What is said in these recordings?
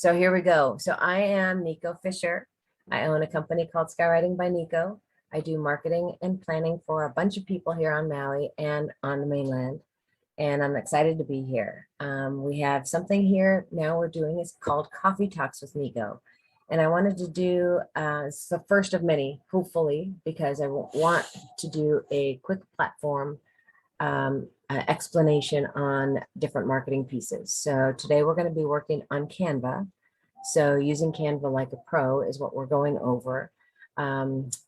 So here we go. So I am Nico Fisher. I own a company called Skywriting by Nico. I do marketing and planning for a bunch of people here on Maui and on the mainland. And I'm excited to be here. We have something here now we're doing is called Coffee Talks with Nico. And I wanted to do, it's the first of many, hopefully, because I want to do a quick platform explanation on different marketing pieces. So today we're going to be working on Canva. So using Canva like a pro is what we're going over.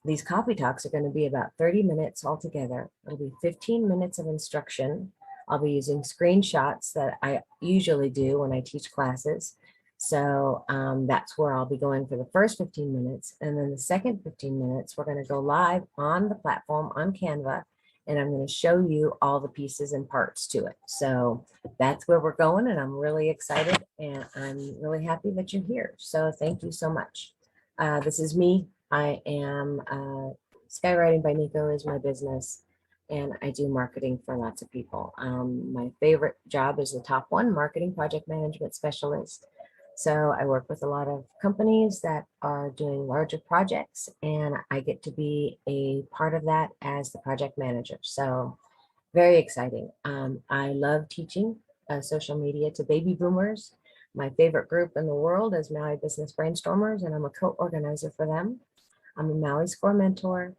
These coffee talks are going to be about 30 minutes altogether. It'll be 15 minutes of instruction. I'll be using screenshots that I usually do when I teach classes. So that's where I'll be going for the first 15 minutes. And then the second 15 minutes, we're going to go live on the platform on Canva. And I'm going to show you all the pieces and parts to it. So that's where we're going, and I'm really excited, and I'm really happy that you're here. So thank you so much. This is me. I am Skywriting by Nico is my business, and I do marketing for lots of people. My favorite job is the top one, marketing project management specialist. So I work with a lot of companies that are doing larger projects, and I get to be a part of that as the project manager. So very exciting. I love teaching social media to baby boomers. My favorite group in the world is Maui Business Brainstormers, and I'm a co-organizer for them. I'm a Maui Score mentor,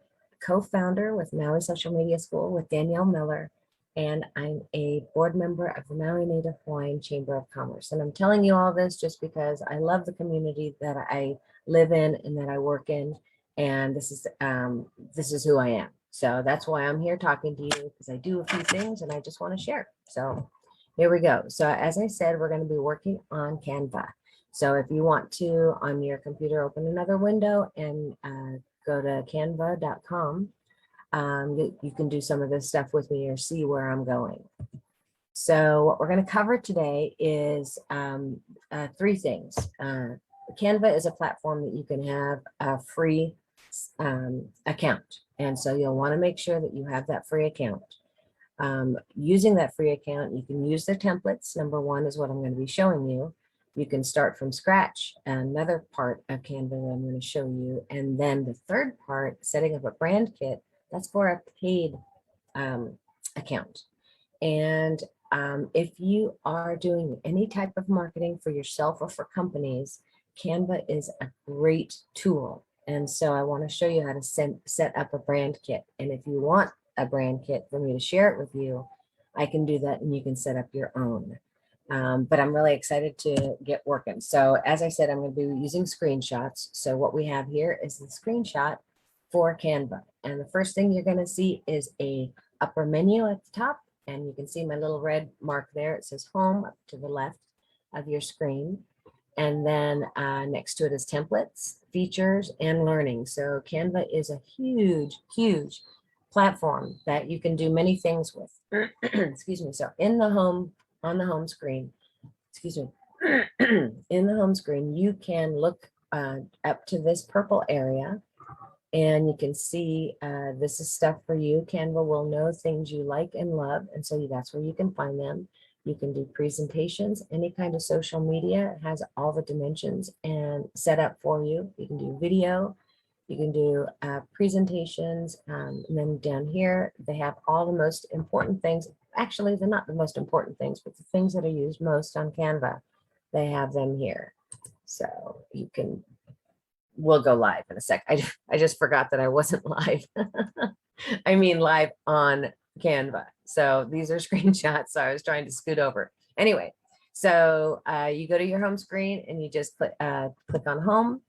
co-founder with Maui Social Media School with Danielle Miller, and I'm a board member of the Maui Native Hawaiian Chamber of Commerce. And I'm telling you all this just because I love the community that I live in and that I work in. And this is who I am. So that's why I'm here talking to you, because I do a few things and I just want to share. So here we go. So as I said, we're going to be working on Canva. So if you want to, on your computer, open another window and go to canva.com. You can do some of this stuff with me or see where I'm going. So what we're going to cover today is three things. Canva is a platform that you can have a free account. And so you'll want to make sure that you have that free account. Using that free account, you can use the templates. Number one is what I'm going to be showing you. You can start from scratch. Another part of Canva that I'm going to show you. And then the third part, setting up a brand kit, that's for a paid account. And if you are doing any type of marketing for yourself or for companies, Canva is a great tool. And so I want to show you how to set up a brand kit. And if you want a brand kit for me to share it with you, I can do that and you can set up your own. But I'm really excited to get working. So as I said, I'm going to be using screenshots. So what we have here is the screenshot for Canva. And the first thing you're going to see is a upper menu at the top. And you can see my little red mark there. It says home up to the left of your screen. And then next to it is templates, features, and learning. So Canva is a huge, huge platform that you can do many things with. Excuse me. So in the home, on the home screen, excuse me, in the home screen, you can look up to this purple area. And you can see this is stuff for you. Canva will know things you like and love. And so that's where you can find them. You can do presentations, any kind of social media. It has all the dimensions and set up for you. You can do video. You can do presentations. And then down here, they have all the most important things. Actually, they're not the most important things, but the things that are used most on Canva, they have them here. So you can we'll go live in a sec. I just forgot that I wasn't live. I mean live on Canva. So these are screenshots. So I was trying to scoot over. Anyway, so you go to your home screen and you just click on home.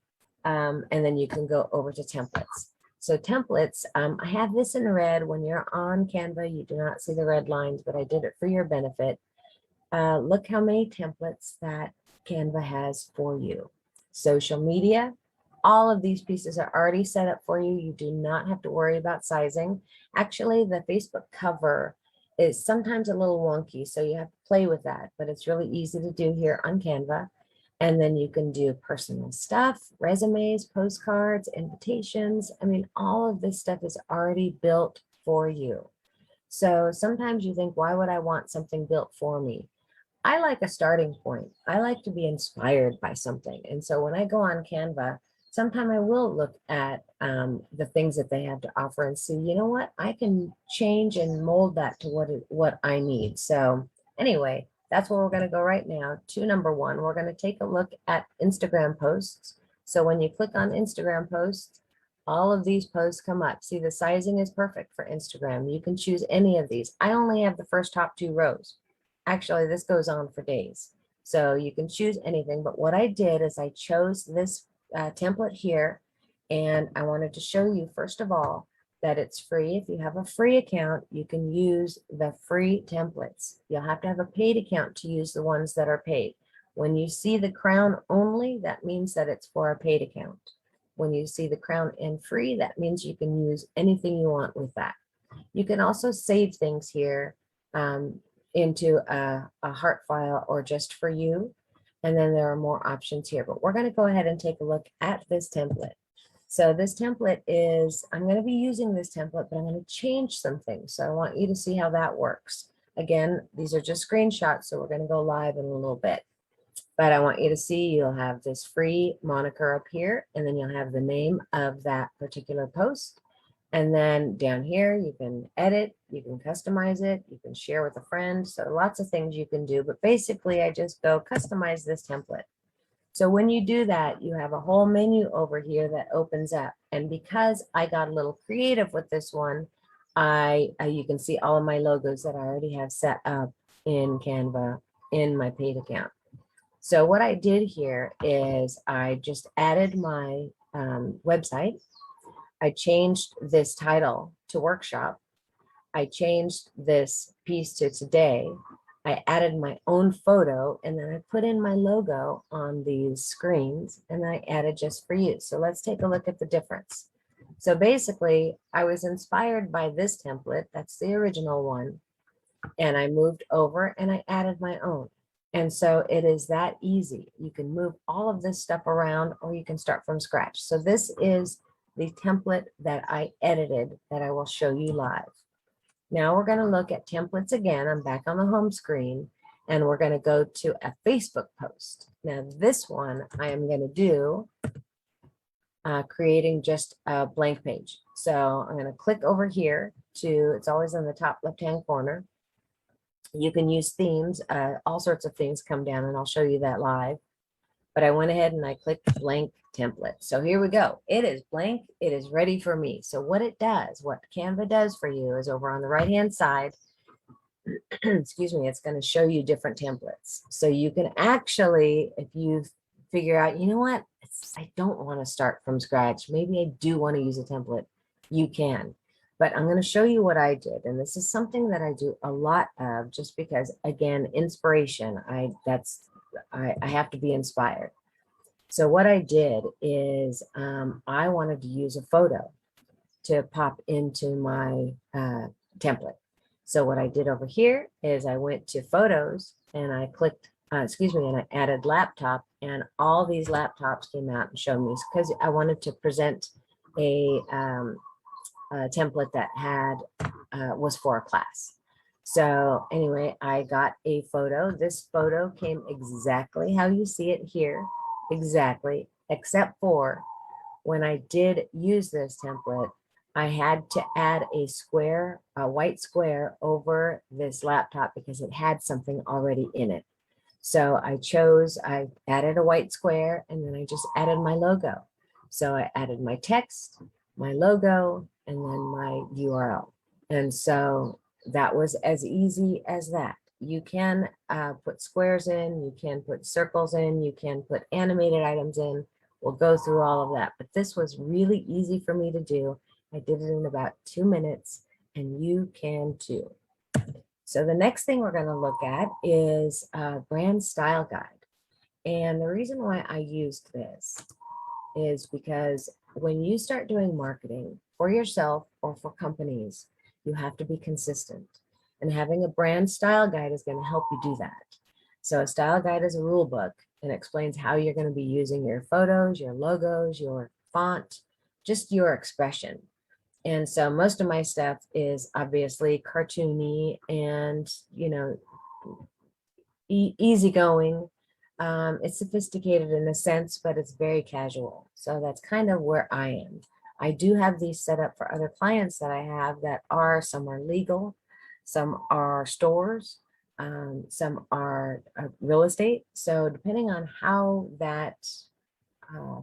And then you can go over to templates. So templates, I have this in red. When you're on Canva, you do not see the red lines, but I did it for your benefit. Look how many templates that Canva has for you. Social media. All of these pieces are already set up for you. You do not have to worry about sizing. Actually, the Facebook cover is sometimes a little wonky, so you have to play with that, but it's really easy to do here on Canva. And then you can do personal stuff, resumes, postcards, invitations. I mean, all of this stuff is already built for you. So sometimes you think, why would I want something built for me? I like a starting point. I like to be inspired by something. And so when I go on Canva, sometime I will look at the things that they have to offer and see, you know what, I can change and mold that to what I need. So anyway, that's where we're going to go right now to number one. We're going to take a look at Instagram posts. So when you click on Instagram posts, all of these posts come up. See, the sizing is perfect for Instagram. You can choose any of these. I only have the first top 2 rows. Actually, this goes on for days. So you can choose anything. But what I did is I chose this template here. And I wanted to show you, first of all, that it's free. If you have a free account, you can use the free templates. You'll have to have a paid account to use the ones that are paid. When you see the crown only, that means that it's for a paid account. When you see the crown and free, that means you can use anything you want with that. You can also save things here into a heart file or just for you. And then there are more options here, but we're going to go ahead and take a look at this template. So this template is, I'm going to be using this template, but I'm going to change some things. So I want you to see how that works. Again, these are just screenshots, so we're going to go live in a little bit. But I want you to see you'll have this free moniker up here, and then you'll have the name of that particular post. And then down here, you can edit, you can customize it, you can share with a friend. So lots of things you can do, but basically I just go customize this template. So when you do that, you have a whole menu over here that opens up. And because I got a little creative with this one, you can see all of my logos that I already have set up in Canva in my paid account. So what I did here is I just added my website. I changed this title to workshop. I changed this piece to today. I added my own photo, and then I put in my logo on these screens, and I added just for you. So let's take a look at the difference. So basically, I was inspired by this template. That's the original one. And I moved over and I added my own. And so it is that easy. You can move all of this stuff around, or you can start from scratch. So this is the template that I edited that I will show you live. Now we're going to look at templates again. I'm back on the home screen, and we're going to go to a Facebook post. Now this one I am going to do creating just a blank page. So I'm going to click over here to, it's always in the top left-hand corner. You can use themes, all sorts of things come down, and I'll show you that live. But I went ahead and I clicked blank template. So here we go. It is blank. It is ready for me. So what it does, what Canva does for you is over on the right-hand side, excuse me, it's going to show you different templates. So you can actually, if you figure out, you know what, I don't want to start from scratch. Maybe I do want to use a template. You can. But I'm going to show you what I did. And this is something that I do a lot of just because, again, inspiration. I have to be inspired. So what I did is I wanted to use a photo to pop into my template. So what I did over here is I went to photos and I clicked, and I added laptop, and all these laptops came out and showed me, because I wanted to present a template that had was for a class. So anyway, I got a photo. This photo came exactly how you see it here, exactly, except for when I did use this template, I had to add a square, a white square over this laptop because it had something already in it. So I added a white square, and then I just added my logo. So I added my text, my logo, and then my URL. And so that was as easy as that. You can put squares in, you can put circles in, you can put animated items in. We'll go through all of that, but this was really easy for me to do. I did it in about 2 minutes, and you can too. So the next thing we're going to look at is a brand style guide. And the reason why I used this is because when you start doing marketing for yourself or for companies, you have to be consistent. And having a brand style guide is going to help you do that. So a style guide is a rule book and explains how you're going to be using your photos, your logos, your font, just your expression. And so most of my stuff is obviously cartoony and, easygoing. It's sophisticated in a sense, but it's very casual. So that's kind of where I am. I do have these set up for other clients that I have that are, some are legal, some are stores, some are real estate. So depending on how that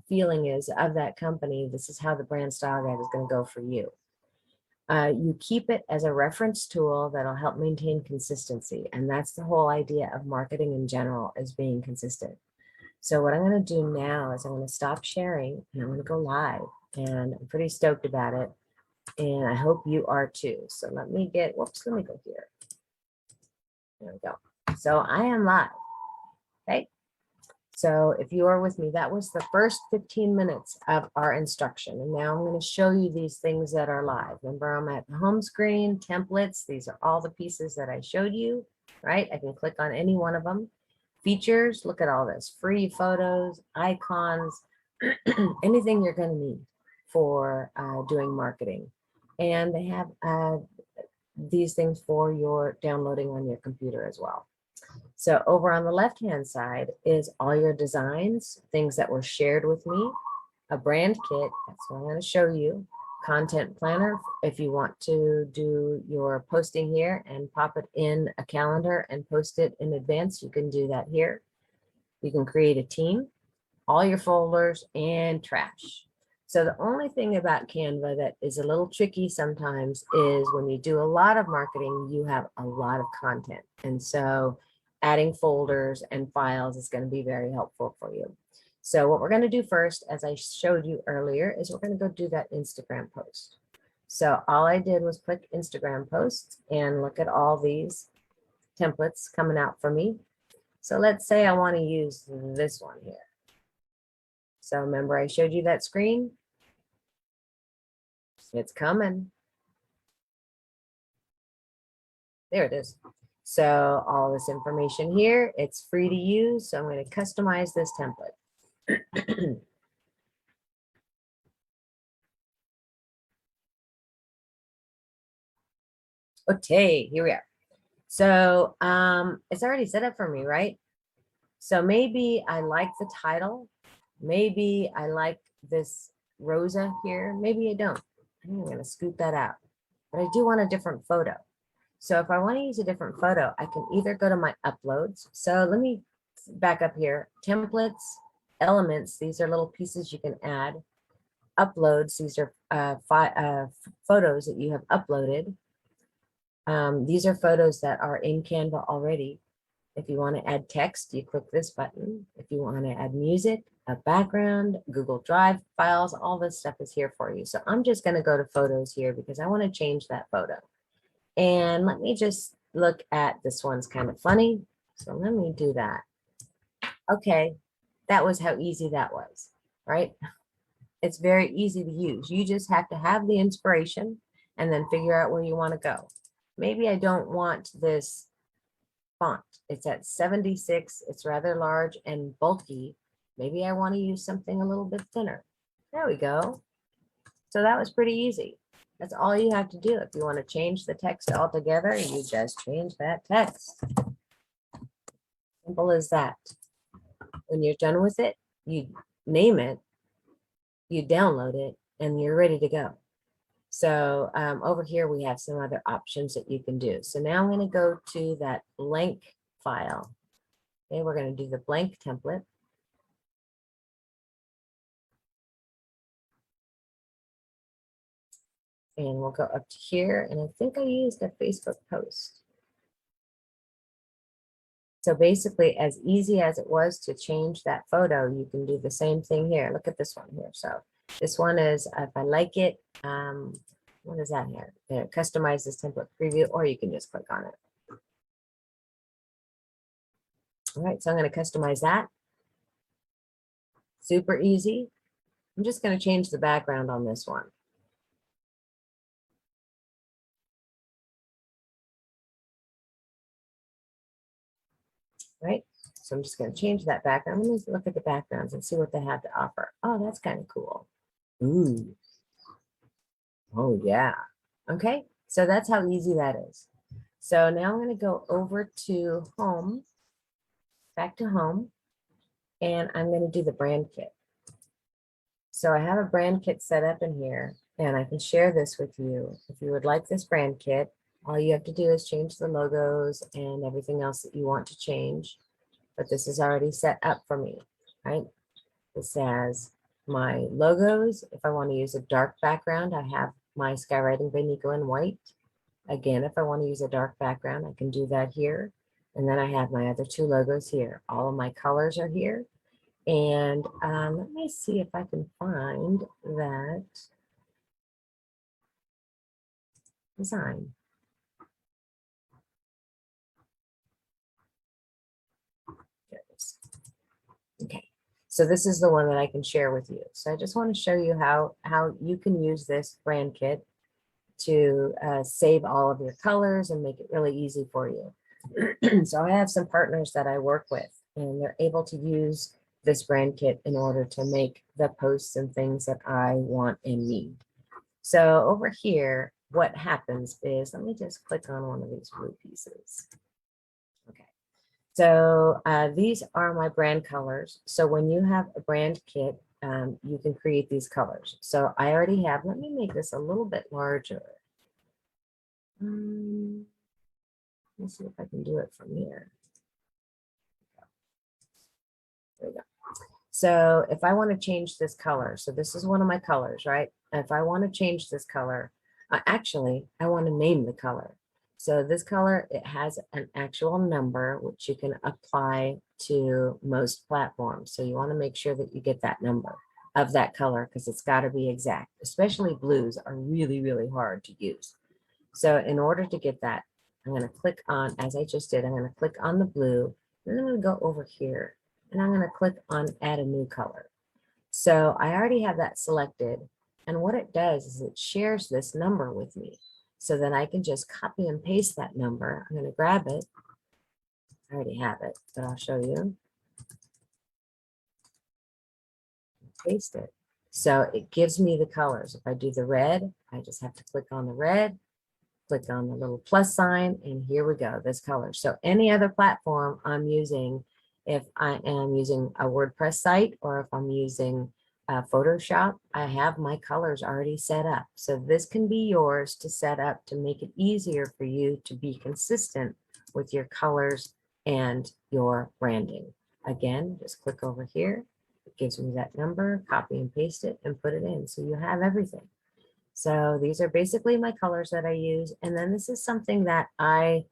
feeling is of that company, this is how the brand style guide is going to go for you. You keep it as a reference tool that'll help maintain consistency. And that's the whole idea of marketing in general, is being consistent. So what I'm going to do now is I'm going to stop sharing and I'm going to go live. And I'm pretty stoked about it. And I hope you are too. So let me get, whoops, let me go here. There we go. So I am live. Okay. So if you are with me, that was the first 15 minutes of our instruction. And now I'm going to show you these things that are live. Remember, I'm at the home screen, templates. These are all the pieces that I showed you, right? I can click on any one of them. Features, look at all this, free photos, icons, anything you're going to need for doing marketing. And they have these things for your downloading on your computer as well. So over on the left-hand side is all your designs, things that were shared with me, a brand kit, that's what I'm going to show you, content planner, if you want to do your posting here and pop it in a calendar and post it in advance, you can do that here. You can create a team, all your folders, and trash. So the only thing about Canva that is a little tricky sometimes is when you do a lot of marketing, you have a lot of content. And so adding folders and files is going to be very helpful for you. So what we're going to do first, as I showed you earlier, is we're going to go do that Instagram post. So all I did was click Instagram posts and look at all these templates coming out for me. So let's say I want to use this one here. So remember I showed you that screen? It's coming. There it is. So all this information here, it's free to use. So I'm going to customize this template. Okay, here we are. So it's already set up for me, right? So maybe I like the title. Maybe I like this Rosa here. Maybe I don't. I'm going to scoot that out. But I do want a different photo. So if I want to use a different photo, I can either go to my uploads. So let me back up here. Templates, elements, these are little pieces you can add. Uploads, these are photos that you have uploaded. These are photos that are in Canva already. If you want to add text, you click this button. If you want to add music, a background, Google Drive files, all this stuff is here for you. So I'm just going to go to photos here because I want to change that photo. And let me just look at this one's kind of funny. So let me do that. Okay, that was how easy that was, right? It's very easy to use. You just have to have the inspiration and then figure out where you want to go. Maybe I don't want this font. It's at 76. It's rather large and bulky. Maybe I want to use something a little bit thinner. There we go. So that was pretty easy. That's all you have to do. If you want to change the text altogether, you just change that text. Simple as that. When you're done with it, you name it, you download it, and you're ready to go. So over here, we have some other options that you can do. So now I'm going to go to that blank file. Okay, we're going to do the blank template. And we'll go up to here. And I think I used a Facebook post. So basically, as easy as it was to change that photo, you can do the same thing here. Look at this one here. So this one is, if I like it, what is that here? Customize this template preview, or you can just click on it. All right, so I'm going to customize that. Super easy. I'm just going to change the background on this one. Right? So I'm just going to change that background. Let me look at the backgrounds and see what they have to offer. Oh, that's kind of cool. Ooh. Oh, yeah. Okay, so that's how easy that is. So now I'm going to go over to home. back to home, and I'm going to do the brand kit. So I have a brand kit set up in here, and I can share this with you. If you would like this brand kit, all you have to do is change the logos and everything else that you want to change. But this is already set up for me, right? This has my logos. If I want to use a dark background, I have my Skywriting by Nico in white. Again, if I want to use a dark background, I can do that here. And then I have my other two logos here. All of my colors are here. And let me see if I can find that design. There it is. Okay, so this is the one that I can share with you. So I just want to show you how you can use this brand kit to save all of your colors and make it really easy for you. So I have some partners that I work with, and they're able to use this brand kit in order to make the posts and things that I want and need. So over here, what happens is, let me just click on one of these blue pieces. Okay, so these are my brand colors. So when you have a brand kit, you can create these colors. So I already have, let me make this a little bit larger. Let's see if I can do it from here. There we go. So if I want to change this color, so this is one of my colors, right? If I want to change this color, actually, I want to name the color. So this color, it has an actual number, which you can apply to most platforms. So you want to make sure that you get that number of that color, because it's got to be exact. Especially blues are really, really hard to use. So in order to get that, I'm going to click on, as I just did, I'm going to click on the blue, and I'm going to go over here, and I'm going to click on add a new color. So I already have that selected, and what it does is it shares this number with me. So then I can just copy and paste that number. I'm going to grab it. I already have it, but I'll show you. Paste it. So it gives me the colors. If I do the red, I just have to click on the red, click on the little plus sign, and here we go, this color. So any other platform I'm using, if I am using a WordPress site or if I'm using Photoshop, I have my colors already set up. So this can be yours to set up to make it easier for you to be consistent with your colors and your branding. Again, just click over here. It gives me that number, copy and paste it and put it in. So you have everything. So these are basically my colors that I use. And then this is something that I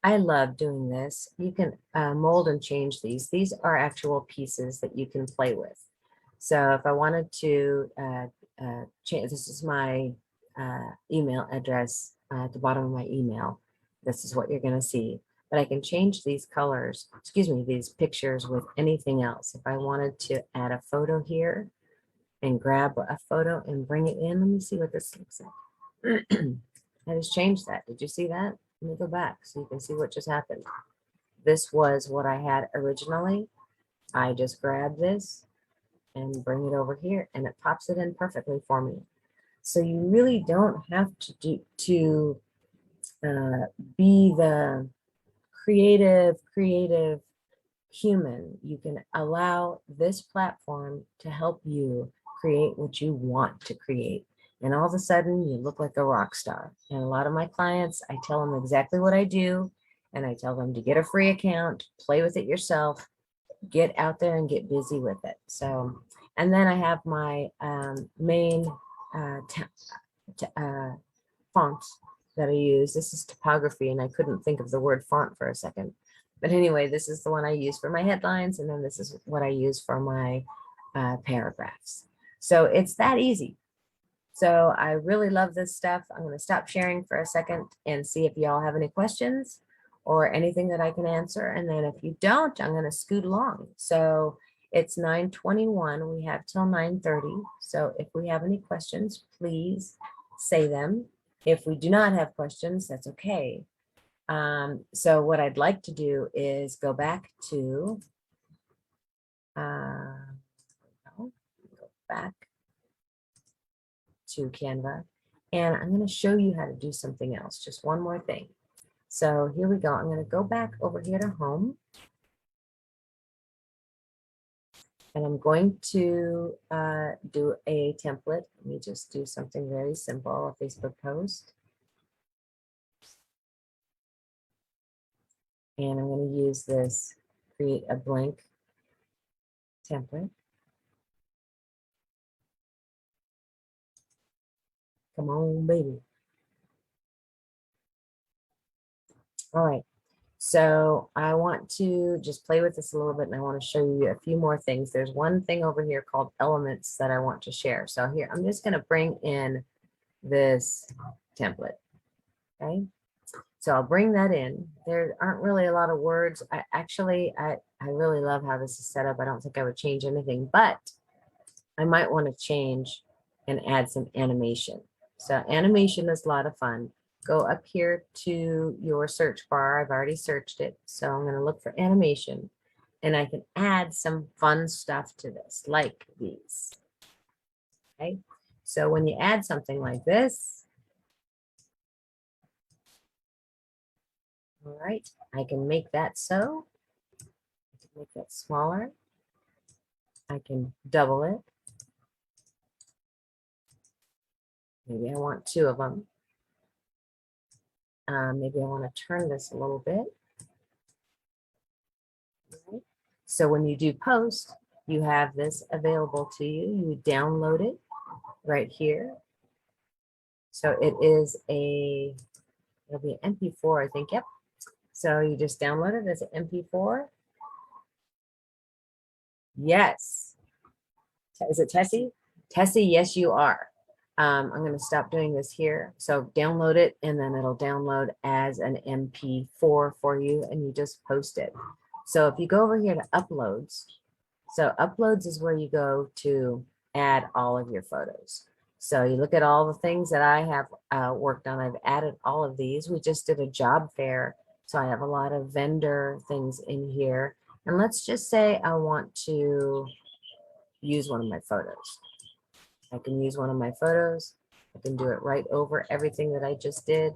love doing this. You can mold and change these. These are actual pieces that you can play with. So if I wanted to change, this is my email address at the bottom of my email. This is what you're going to see. But I can change these colors, excuse me, these pictures with anything else. If I wanted to add a photo here and grab a photo and bring it in, let me see what this looks like. I just changed that. Did you see that? Let me go back so you can see what just happened. This was what I had originally. I just grab this and bring it over here, and it pops it in perfectly for me. So you really don't have to be the creative human. You can allow this platform to help you create what you want to create. And all of a sudden you look like a rock star. And a lot of my clients, I tell them exactly what I do. And I tell them to get a free account, play with it yourself, get out there and get busy with it. So, and then I have my main fonts that I use. This is typography, and I couldn't think of the word font for a second. But anyway, this is the one I use for my headlines, and then this is what I use for my paragraphs. So it's that easy. So I really love this stuff. I'm going to stop sharing for a second and see if y'all have any questions or anything that I can answer. And then if you don't, I'm going to scoot along. So it's 9:21. We have till 9:30. So if we have any questions, please say them. If we do not have questions, that's okay. So what I'd like to do is go back to, go back to Canva, and I'm going to show you how to do something else. Just one more thing. So here we go. I'm going to go back over here to home. And I'm going to do a template. Let me just do something very simple, a Facebook post. And I'm going to use this, create a blank template. Come on, baby. All right. So I want to just play with this a little bit, and I want to show you a few more things. There's one thing over here called elements that I want to share. So here, I'm just going to bring in this template. Okay. So I'll bring that in. There aren't really a lot of words. I really love how this is set up. I don't think I would change anything, but I might want to change and add some animation. So animation is a lot of fun. Go up here to your search bar. I've already searched it. So I'm going to look for animation, and I can add some fun stuff to this, like these. Okay. So when you add something like this, all right, I can make that so. I can make that smaller. I can double it. Maybe I want two of them. Maybe I want to turn this a little bit. Right. So when you do post, you have this available to you. You download it right here. So it is it'll be an MP4, I think. Yep. So you just download it as an MP4. Yes. Is it Tessie? Tessie, yes, you are. I'm going to stop doing this here. So download it, and then it'll download as an MP4 for you, and you just post it. So if you go over here to uploads, so uploads is where you go to add all of your photos. So you look at all the things that I have worked on. I've added all of these. We just did a job fair. So I have a lot of vendor things in here. And let's just say I want to use one of my photos. I can use one of my photos. I can do it right over everything that I just did.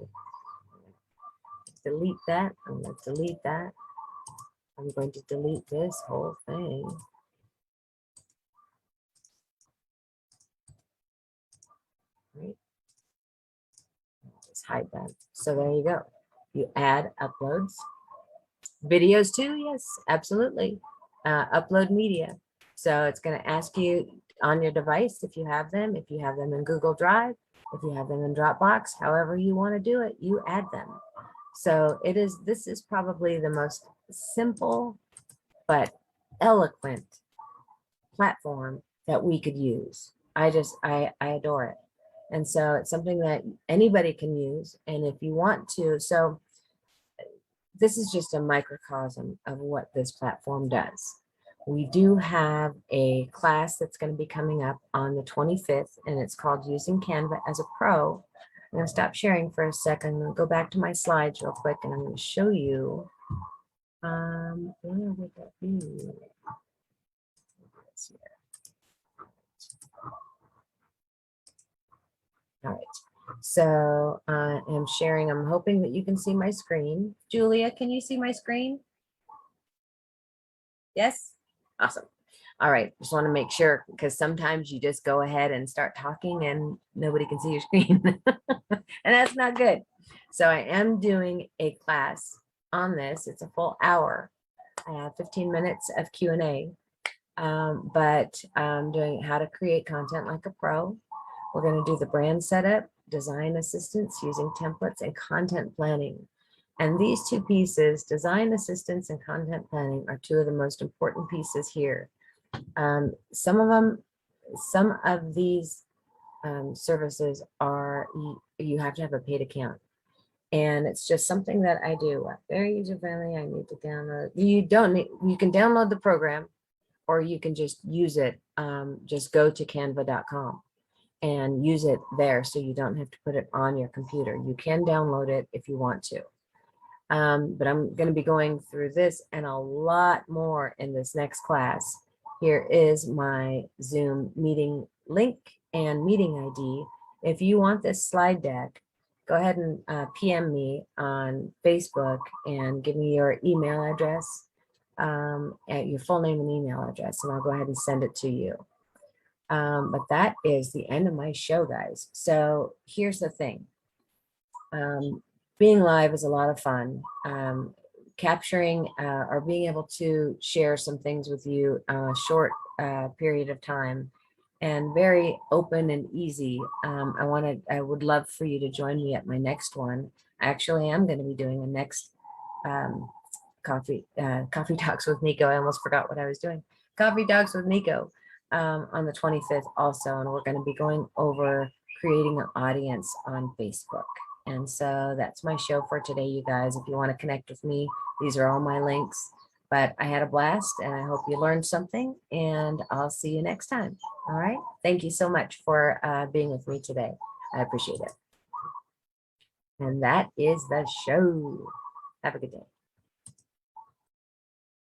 Delete that. I'm going to delete that. I'm going to delete this whole thing. Right. Just hide that. So there you go. You add uploads. Videos too, yes, absolutely. Upload media. So it's going to ask you on your device if you have them in Google Drive, if you have them in Dropbox, however you want to do it, you add them. So this is probably the most simple but eloquent platform that we could use. I adore it. And so it's something that anybody can use. And if you want to, so this is just a microcosm of what this platform does. We do have a class that's going to be coming up on the 25th, and it's called Using Canva as a Pro. I'm going to stop sharing for a second. I'm going to go back to my slides real quick, and I'm going to show you. Where would that be? All right. So I am sharing. I'm hoping that you can see my screen. Julia, can you see my screen? Yes? Awesome. All right. Just want to make sure, because sometimes you just go ahead and start talking and nobody can see your screen. And that's not good. So I am doing a class on this. It's a full hour. I have 15 minutes of Q&A. But I'm doing how to create content like a pro. We're going to do the brand setup, design assistance using templates, and content planning. And these two pieces, design assistance and content planning, are two of the most important pieces here. Some of these services are, you have to have a paid account. And it's just something that I do. Very user friendly. I need to download. You can download the program, or you can just use it. Just go to canva.com and use it there, so you don't have to put it on your computer. You can download it if you want to. But I'm going to be going through this and a lot more in this next class. Here is my Zoom meeting link and meeting ID. If you want this slide deck, go ahead and PM me on Facebook and give me your email address. at your full name and email address, and I'll go ahead and send it to you. But that is the end of my show, guys. So here's the thing. Being live is a lot of fun. Capturing or being able to share some things with you a short period of time and very open and easy. I would love for you to join me at my next one. Actually, I'm going to be doing the next coffee talks with Nico. I almost forgot what I was doing. Coffee talks with Nico on the 25th also, and we're going to be going over creating an audience on Facebook. And so that's my show for today, you guys. If you want to connect with me, these are all my links. But I had a blast, and I hope you learned something, and I'll see you next time. All right. Thank you so much for being with me today. I appreciate it. And that is the show. Have a good day.